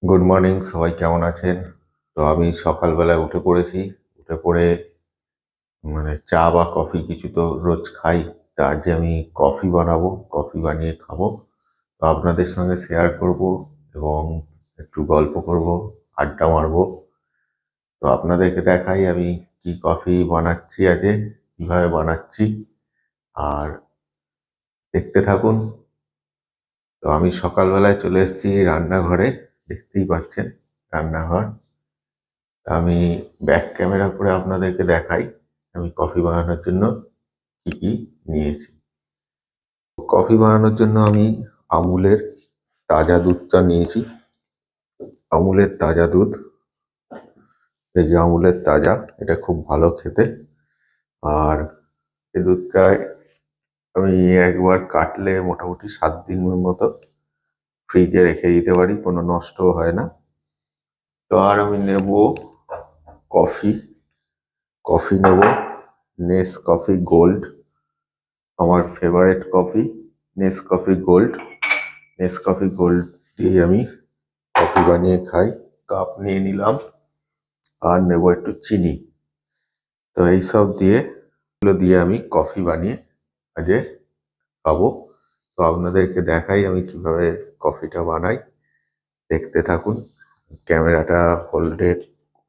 Good morning, সবাই কেমন আছেন? তো আমি সকালবেলায় উঠে পড়েছি। উঠে পড়ে চা বা কফি কিছু তো রোজ খাই। তা আজ আমি কফি বানাবো, কফি বানিয়ে খাবো। তো আপনাদের সঙ্গে শেয়ার করব এবং একটু গল্প করব, আড্ডা মারবো। তো আপনাদেরকে দেখাই আমি কি কফি বানাচ্ছি আজকে, কিভাবে বানাচ্ছি। আর দেখতে থাকুন। তো আমি সকালবেলায় চলে এসেছি রান্নাঘরে, দেখতেই পাচ্ছেন রান্নাঘর। আমি ব্যাক ক্যামেরা করে আপনাদেরকে দেখাই আমি কফি বানানোর জন্য কি কি নিয়েছি। কফি বানানোর জন্য আমি আমুলের তাজা দুধটা নিয়েছি। আমুলের তাজা দুধ, এই যে আমুলের তাজা, এটা খুব ভালো খেতে। আর এই দুধটায় আমি একবার কাটলে মোটামুটি 7 দিনের মতো ফ্রিজে রেখে দিতে পারি, কোনো নষ্ট হয় না। তো আর আমি নেব কফি। কফি নেব নেসকফি গোল্ড, আমার ফেভারিট কফি নেসকফি গোল্ড। নেসকফি গোল্ড দিয়ে আমি কফি বানিয়ে খাই। কাপ নিয়ে নিলাম, আর নেব একটু চিনি। তো এইসব দিয়ে, এগুলো দিয়ে আমি কফি বানিয়ে আজকে খাবো। তো আপনাদেরকে দেখাই আমি কিভাবে কফিটা বানাই, দেখতে থাকুন। ক্যামেরাটা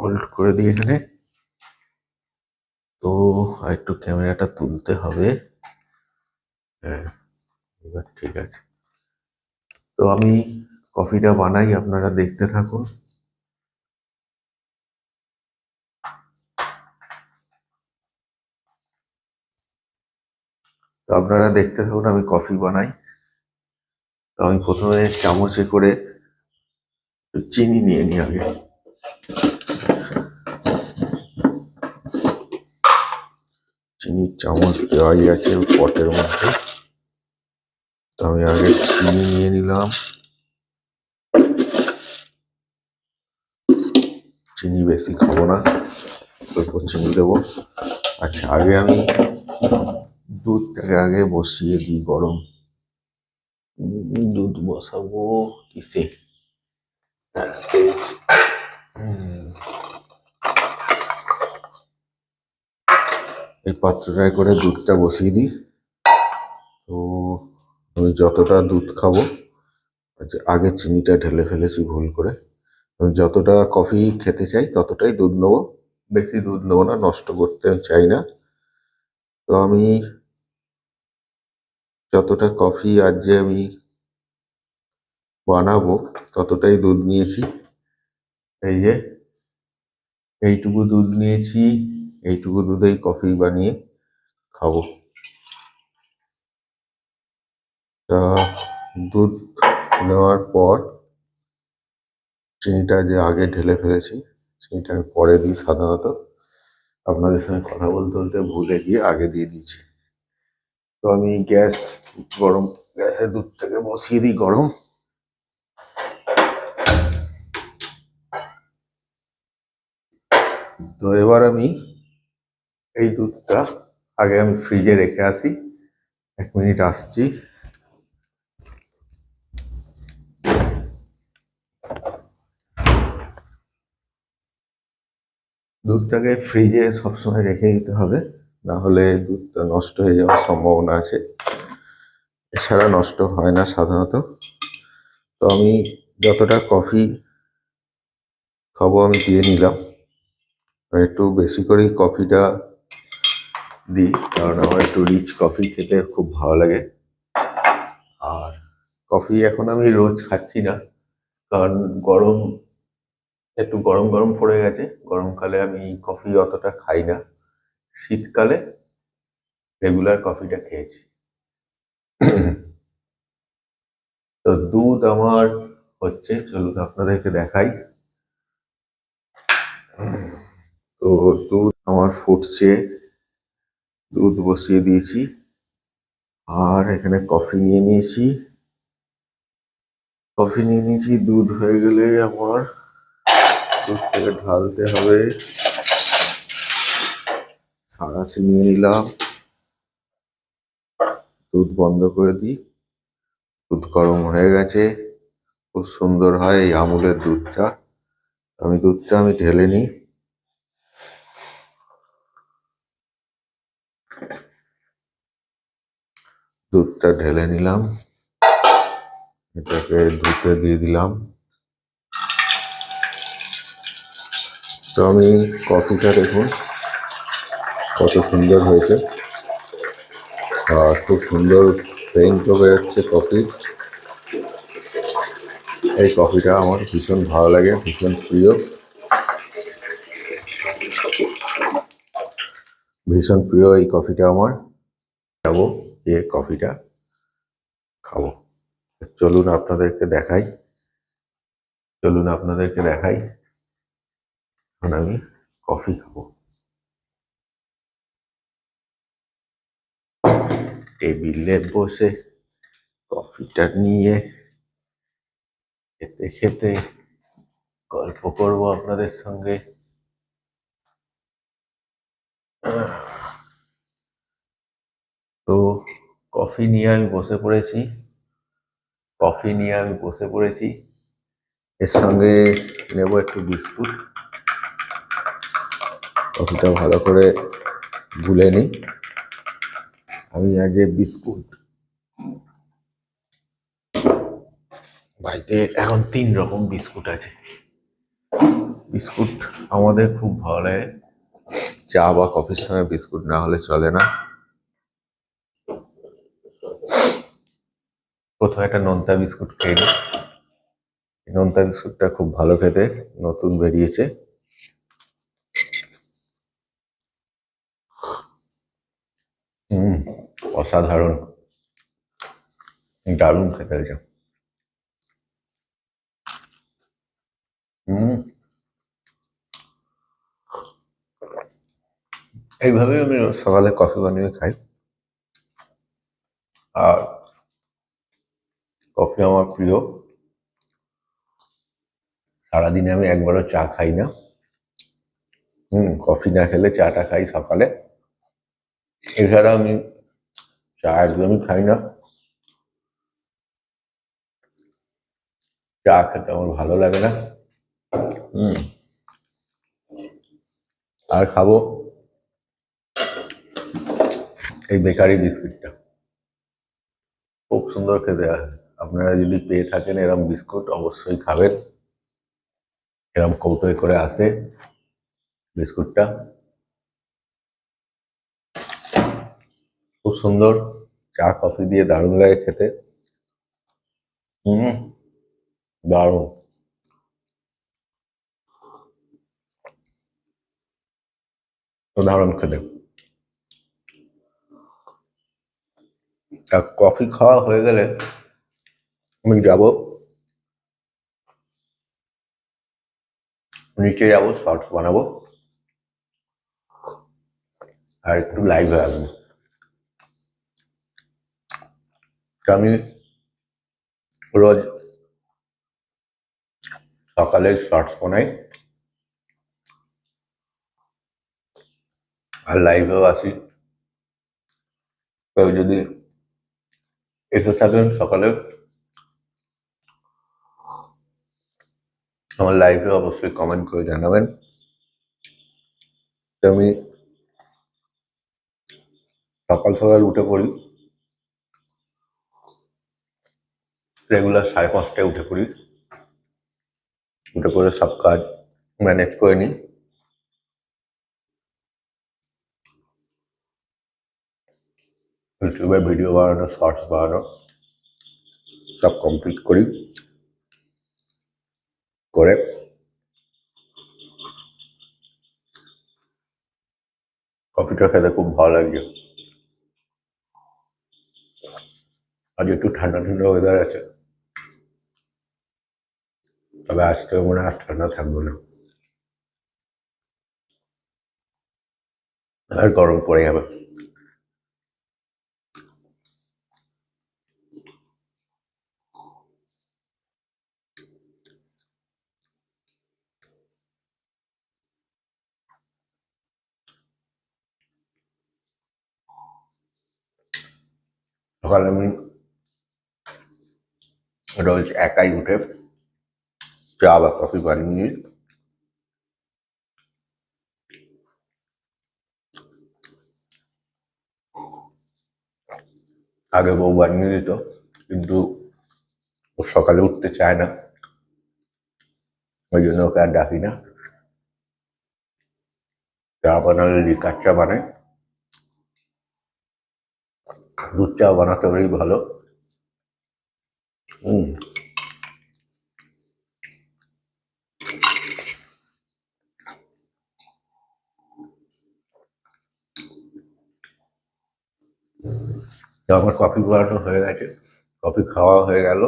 হোল্ড করে দিই এখানে। তো আর একটু ক্যামেরাটা তুলতে হবে। হ্যাঁ, এবার ঠিক আছে। তো আমি কফিটা বানাই, আপনারা দেখতে থাকুন। তো আপনারা দেখতে থাকুন আমি কফি বানাই। তো আমি প্রথমে চামচে করে একটু চিনি নিয়ে নিই আগে। চিনির চামচ দেওয়াই আছে পটের মধ্যে। তো আমি আগে চিনি নিয়ে নিলাম। চিনি বেশি খাবো না, অল্প চিনি দেবো। আচ্ছা, আগে আমি দুধটাকে আগে বসিয়ে দিই গরম। দুধ বসাবো কিসে? এই পাত্রটায় করে দুধটা বসিয়ে দিই। তো আমি যতটা দুধ খাবো, আচ্ছা আগে চিনিটা ঢেলে ফেলেছি ভুল করে। আমি যতটা কফি খেতে চাই ততটাই দুধ নেবো, বেশি দুধ নেবো না, নষ্ট করতে চাই না। তো আমি যতটা কফি আজ যে আমি বানাবো ততটাই দুধ নিয়েছি। এই যে এইটুকু দুধ নিয়েছি, এইটুকু দুধেই কফি বানিয়ে খাবো। তা দুধ নেওয়ার পর চিনিটা যে আগে ঢেলে ফেলেছি, চিনিটা আমি পরে দিই সাধারণত। আপনাদের সঙ্গে কথা বলতে বলতে ভুলে গিয়ে আগে দিয়ে দিয়েছি। তো আমি গ্যাসে দুধটাকে বসিয়ে দিই গরম। তো এবার আমি এই দুধটা আগে আমি ফ্রিজে রেখে আসি, 1 মিনিট আসছি। দুধটাকে ফ্রিজে সবসময় রেখে দিতে হবে, না হলে দুধটা নষ্ট হয়ে যাওয়ার সম্ভাবনা আছে। এছাড়া নষ্ট হয় না সাধারণত। তো আমি যতটা কফি খাবো আমি দিয়ে নিলাম। একটু বেশি করেই কফিটা দিই, কারণ আমার একটু রিচ কফি খেতে খুব ভালো লাগে। আর কফি এখন আমি রোজ খাচ্ছি না, কারণ গরম, একটু গরম গরম পড়ে গেছে। গরমকালে আমি কফি অতটা খাই না, শীতকালে রেগুলার কফিটা খেয়েছি। তো দুধ আমার হচ্ছে, চলুন আপনাদেরকে দেখাই। তো দুধ আমার ফুটছে, দুধ বসিয়ে দিয়েছি। আর এখানে কফি নিয়ে নিয়েছি। দুধ হয়ে গেলে আমার দুধ থেকে ঢালতে হবে। সাঁড়াশি নিয়ে নিলাম, দুধ বন্ধ করে দিই। দুধ গরম হয়ে গেছে, খুব সুন্দর হয় এই আমুলের দুধটা। দুধটা আমি ঢেলে নিই। দুধটা ঢেলে নিলাম, এটাকে দুধে দিয়ে দিলাম। তো আমি কফিটা দেখুন কত সুন্দর হয়েছে, আর খুব সুন্দর সেন্টও বেরোচ্ছে কফির। এই কফিটা আমার ভীষণ ভালো লাগে, ভীষণ প্রিয়, ভীষণ প্রিয় এই কফিটা আমার। যাবো গিয়ে কফিটা খাবো। চলুন আপনাদেরকে দেখাই, চলুন আপনাদেরকে দেখাই। এখন আমি কফি খাবো। টেবিলে বসে কফিটা নিয়ে খেতে খেতে গল্প করব আপনাদের সঙ্গে। তো কফি নিয়ে আমি বসে পড়েছি, কফি নিয়ে আমি বসে পড়েছি। এর সঙ্গে নেব একটু বিস্কুট। কফিটা ভালো করে গুলে নিই। আমি আজ বিস্কুট বাড়িতে এখন 3 রকম বিস্কুট আছে। বিস্কুট আমাদের খুব ভালো লাগে, চা বা কফির সঙ্গে বিস্কুট না হলে চলে না। প্রথমে একটা নোনতা বিস্কুট খেয়ে নিই। নোনতা বিস্কুটটা খুব ভালো খেতে, নতুন বেরিয়েছে। অসাধারণ, দারুণ খেতে হয়েছে। এইভাবেই আমি সকালে কফি বানিয়ে খাই। আর কফি আমার প্রিয়। সারাদিনে আমি একবারও চা খাই না। কফি না খেলে চাটা খাই সকালে। এছাড়া আমি চা একদমই খাই না। চা খেতে আমার ভালো লাগে না। আর খাবো এই বেকারি বিস্কুটটা, খুব সুন্দর খেতে হয়। আপনারা যদি পেয়ে থাকেন এরম বিস্কুট অবশ্যই খাবেন। এরম কৌটোয় করে আসে বিস্কুটটা, খুব সুন্দর। চা কফি দিয়ে দারুণ লাগে খেতে। দারুণ, দারুণ খেতে। কফি খাওয়া হয়ে গেলে আমি যাবো নিচে, যাবো শর্টস বানাবো আর একটু লাইভে আসবো। আমি রোজ সকালে শর্টস বানাই আর লাইভেও আসি। কেউ যদি এসে থাকেন সকালে আমার লাইভে অবশ্যই কমেন্ট করে জানাবেন। আমি সকাল সকাল উঠে পড়ি, রেগুলার 5:30টায় উঠে পড়ি। উঠে পড়ে সব কাজ ম্যানেজ করে নিই। ইউটিউবে ভিডিও বানানো, শর্টস বানানো সব কমপ্লিট করি। করে কফিটা খেতে খুব ভালো লাগছে। আজ একটু ঠান্ডা ঠান্ডা ওয়েদার আছে, তবে আজকে মনে হয় ঠান্ডা থাকবে না, আর গরম পড়ে যাবে। সকালে আমি রোজ একাই উঠে চা বা কফি বানিয়ে নিই। আগে বউ বানিয়ে দিত, কিন্তু ও সকালে উঠতে চায় না, ওই জন্য ওকে আর ডাকি না। চা বানালে লিকার চা বানাই, দুধ চা বানাতে পারি ভালো। হুম, তো আমার কফি বানানো হয়ে গেছে, কফি খাওয়া হয়ে গেল।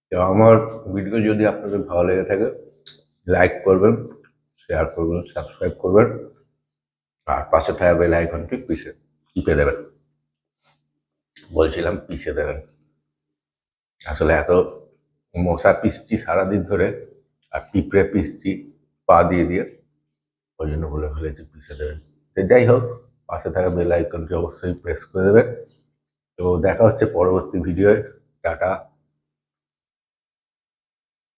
তো আমার ভিডিও যদি আপনাদের ভালো লেগে থাকে, লাইক করবেন, শেয়ার করবেন, সাবস্ক্রাইব করবেন, আর পাশে থাকা বেল আইকনটি টিপে দেবেন। বলছিলাম পিষে দেবেন, আসলে এত মশা পিষছি সারাদিন ধরে, আর পিঁপড়ে পিষছি পা দিয়ে দিয়ে, ওই জন্য বলে ফেলেছি পিষে দেবেন। তো যাই হোক, পাশে থাকা বেল আইকনটি অবশ্যই প্রেস করে দেবেন। তো দেখা হচ্ছে পরবর্তী ভিডিওয়। টাটা।